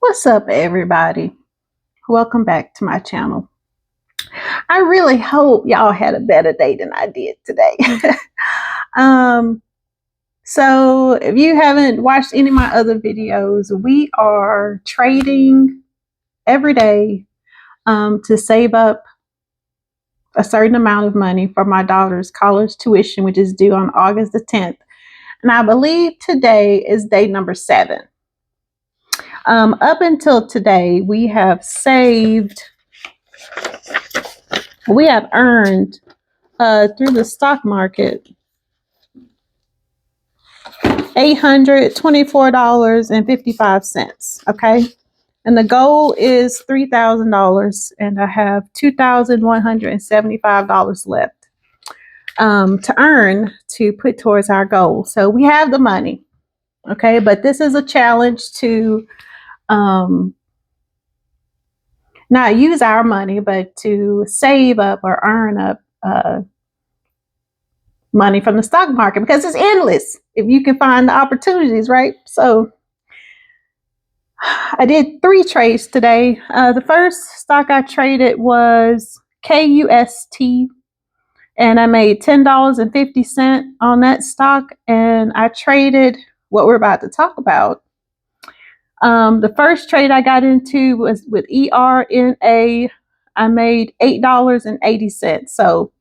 What's up, everybody? Welcome back to my channel. I really hope y'all had a better day than I did today. um, so, if you haven't watched any of my other videos, we are trading every day to save up a certain amount of money for my daughter's college tuition, which is due on August the 10th. And I believe today is day number 7. Up until today, we have earned through the stock market $824.55. Okay. And the goal is $3,000, and I have $2,175 left to earn to put towards our goal. So we have the money. Okay. But this is a challenge to not use our money, but to save up or earn up money from the stock market, because it's endless if you can find the opportunities, right? So I did 3 trades today. The first stock I traded was KUST, and I made $10.50 on that stock. And I traded what we're about to talk about. The first trade I got into was with ERNA. I made $8.80. So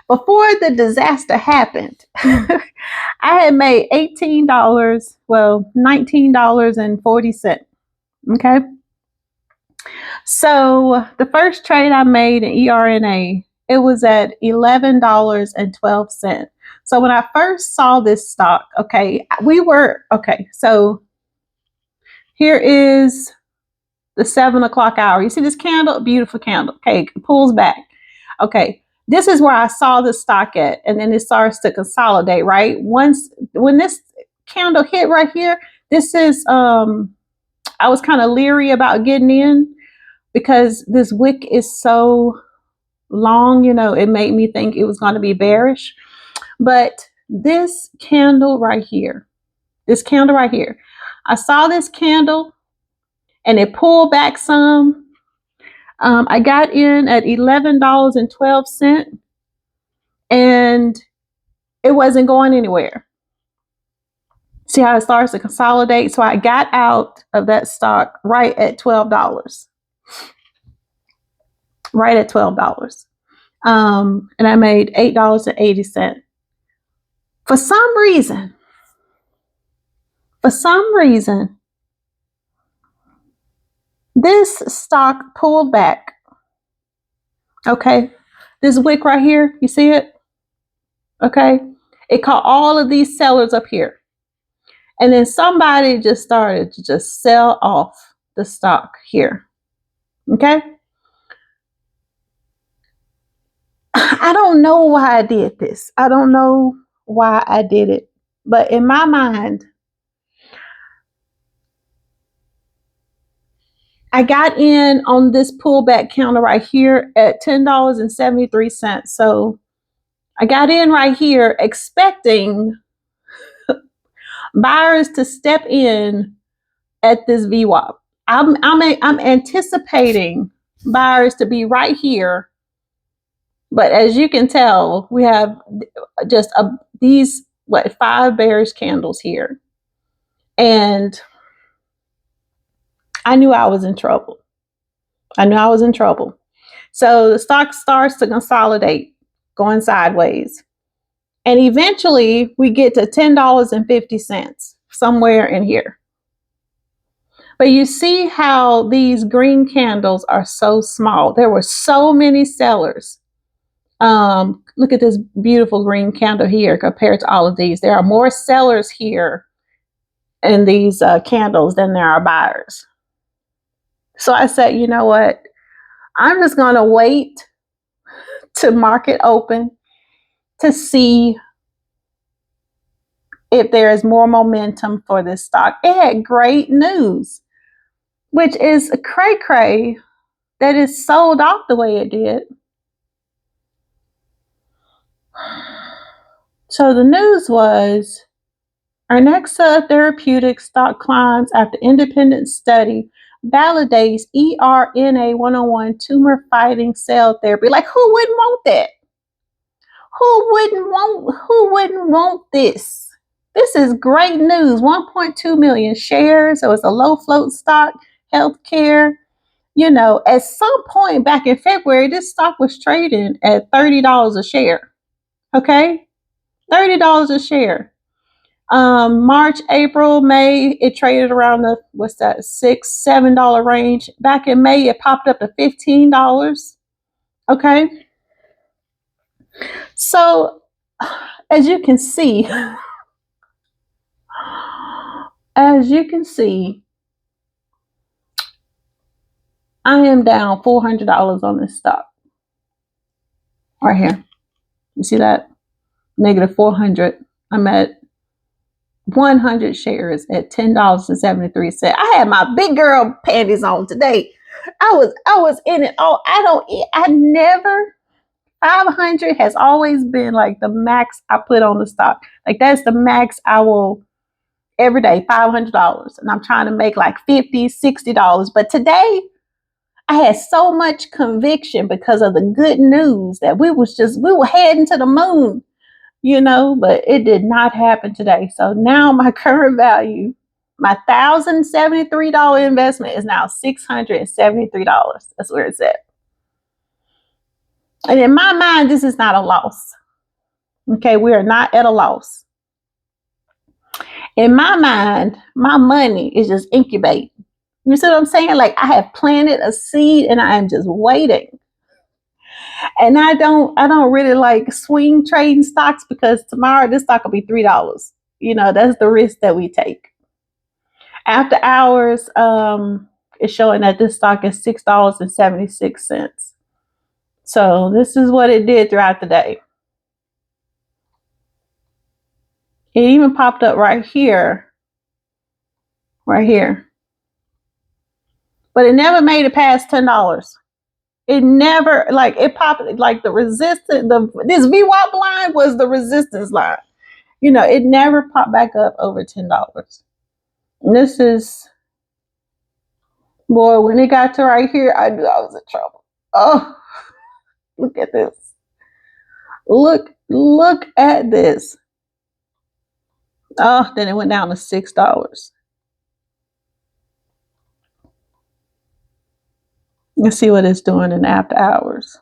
before the disaster happened, I had made $19.40. Okay. So the first trade I made in ERNA, it was at $11.12. So when I first saw this stock, so here is the 7 o'clock hour. You see this candle? Beautiful candle. Okay, it pulls back. Okay, this is where I saw the stock at, and then it starts to consolidate, right? When this candle hit right here, this is I was kind of leery about getting in because this wick is so long, it made me think it was going to be bearish. But this candle right here, I saw this candle and it pulled back some. I got in at $11.12, and it wasn't going anywhere. See how it starts to consolidate? So I got out of that stock right at $12. Right at $12. And I made $8.80. For some reason, this stock pulled back. Okay. This wick right here, you see it? Okay. It caught all of these sellers up here. And then somebody just started to just sell off the stock here. Okay. I don't know why I did this. I don't know why I did it. But in my mind, I got in on this pullback counter right here at $10.73. So I got in right here expecting buyers to step in at this VWAP. I'm anticipating buyers to be right here. But as you can tell, we have just these 5 bearish candles here. And I knew I was in trouble. So the stock starts to consolidate, going sideways. And eventually we get to $10.50, somewhere in here. But you see how these green candles are so small. There were so many sellers. Look at this beautiful green candle here compared to all of these. There are more sellers here in these candles than there are buyers. So I said, you know what? I'm just going to wait to market open to see if there is more momentum for this stock. It had great news, which is a cray that it sold off the way it did. So the news was Anixa Therapeutics stock climbs after independent study validates ERNA 101 tumor fighting cell therapy. Like, who wouldn't want that? Who wouldn't want this? This is great news. 1.2 million shares. So it's a low float stock, healthcare. At some point back in February, this stock was trading at $30 a share. Okay? $30 a share. March, April, May, it traded around the $6-7 range. Back in May, it popped up to $15. Okay. So as you can see, I am down $400 on this stock. Right here. You see that? Negative 400. I'm at 100 shares at $10.73. I had my big girl panties on today. I was in it. Oh, I never 500 has always been like the max I put on the stock. Like, that's the max I will every day, $500. And I'm trying to make like $50, $60. But today I had so much conviction because of the good news that we were heading to the moon. But it did not happen today. So now my current value, my $1,073 investment is now $673. That's where it's at. And in my mind, this is not a loss. Okay, we are not at a loss. In my mind, my money is just incubating. You see what I'm saying? Like, I have planted a seed and I am just waiting. And I don't really like swing trading stocks because tomorrow this stock will be $3. That's the risk that we take. After hours, it's showing that this stock is $6.76. So this is what it did throughout the day. It even popped up right here. Right here. But it never made it past $10. It never, like, it popped, like the resistance, this VWAP line was the resistance line. It never popped back up over $10. And this is, boy, when it got to right here, I knew I was in trouble. Oh, look at this. Look at this. Oh, then it went down to $6. Let's see what it's doing in after hours.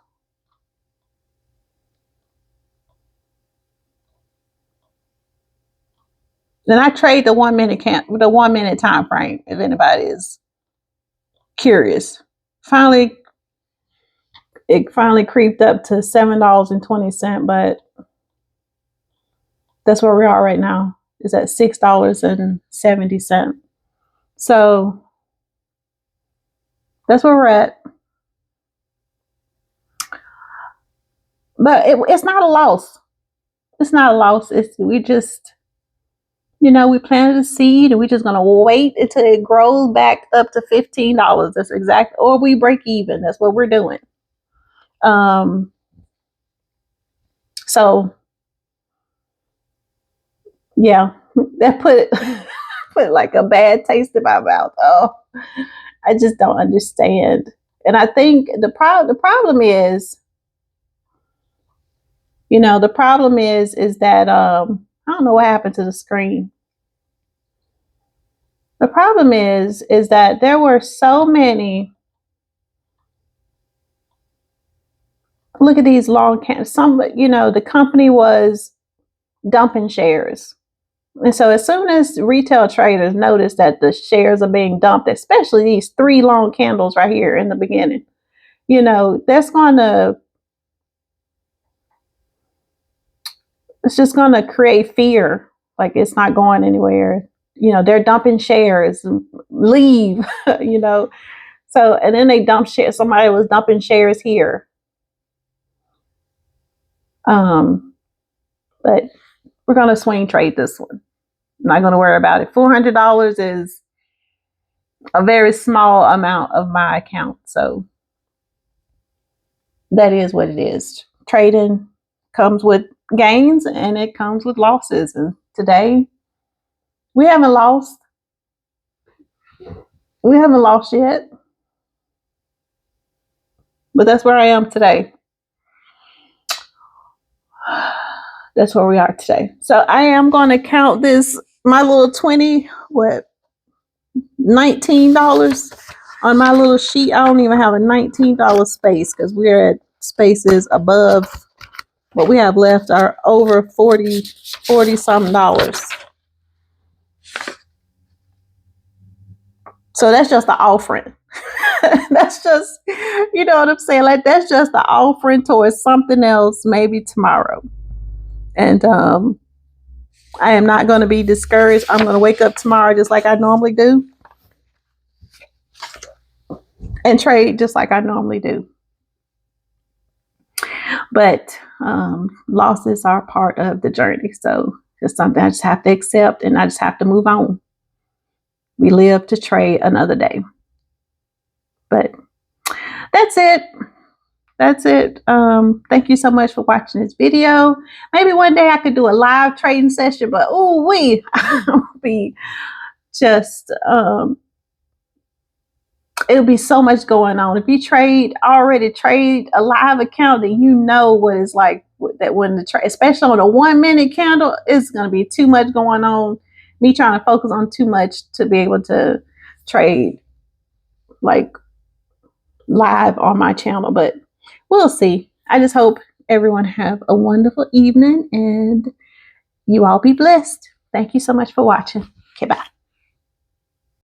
Then I trade the 1 minute the 1 minute time frame if anybody is curious. It finally creeped up to $7.20, but that's where we are right now. It's at $6.70. So that's where we're at. But it's not a loss. It's not a loss. We just, we planted a seed and we're just gonna wait until it grows back up to $15. That's exactly, or we break even. That's what we're doing. So yeah, that put like a bad taste in my mouth. Oh, I just don't understand. And I think the problem is, is that I don't know what happened to the screen. The problem is that there were so many. Look at these long the company was dumping shares. And so as soon as retail traders notice that the shares are being dumped, especially these 3 long candles right here in the beginning, it's just going to create fear. Like, it's not going anywhere. They're dumping shares, leave, So, and then they dump shares. Somebody was dumping shares here. But we're going to swing trade this one. I'm not going to worry about it. $400 is a very small amount of my account. So that is what it is. Trading comes with gains and it comes with losses. And today we haven't lost. We haven't lost yet, but that's where I am today. That's where we are today. So I am going to count this, my little 20, what, $19 on my little sheet. I don't even have a $19 space because we're at spaces above what we have left are over 40 something dollars. So that's just the offering. That's just, you know what I'm saying? Like, that's just the offering towards something else, maybe tomorrow. And I am not going to be discouraged. I'm going to wake up tomorrow just like I normally do and trade just like I normally do. But losses are part of the journey. So it's something I just have to accept, and I just have to move on. We live to trade another day. But that's it. That's it. Thank you so much for watching this video. Maybe one day I could do a live trading session, but I'll be just it'll be so much going on. If you already trade a live account, then you know what it's like that when the trade, especially on a 1 minute candle, it's going to be too much going on. Me trying to focus on too much to be able to trade like live on my channel, but we'll see. I just hope everyone have a wonderful evening and you all be blessed. Thank you so much for watching. Okay, bye.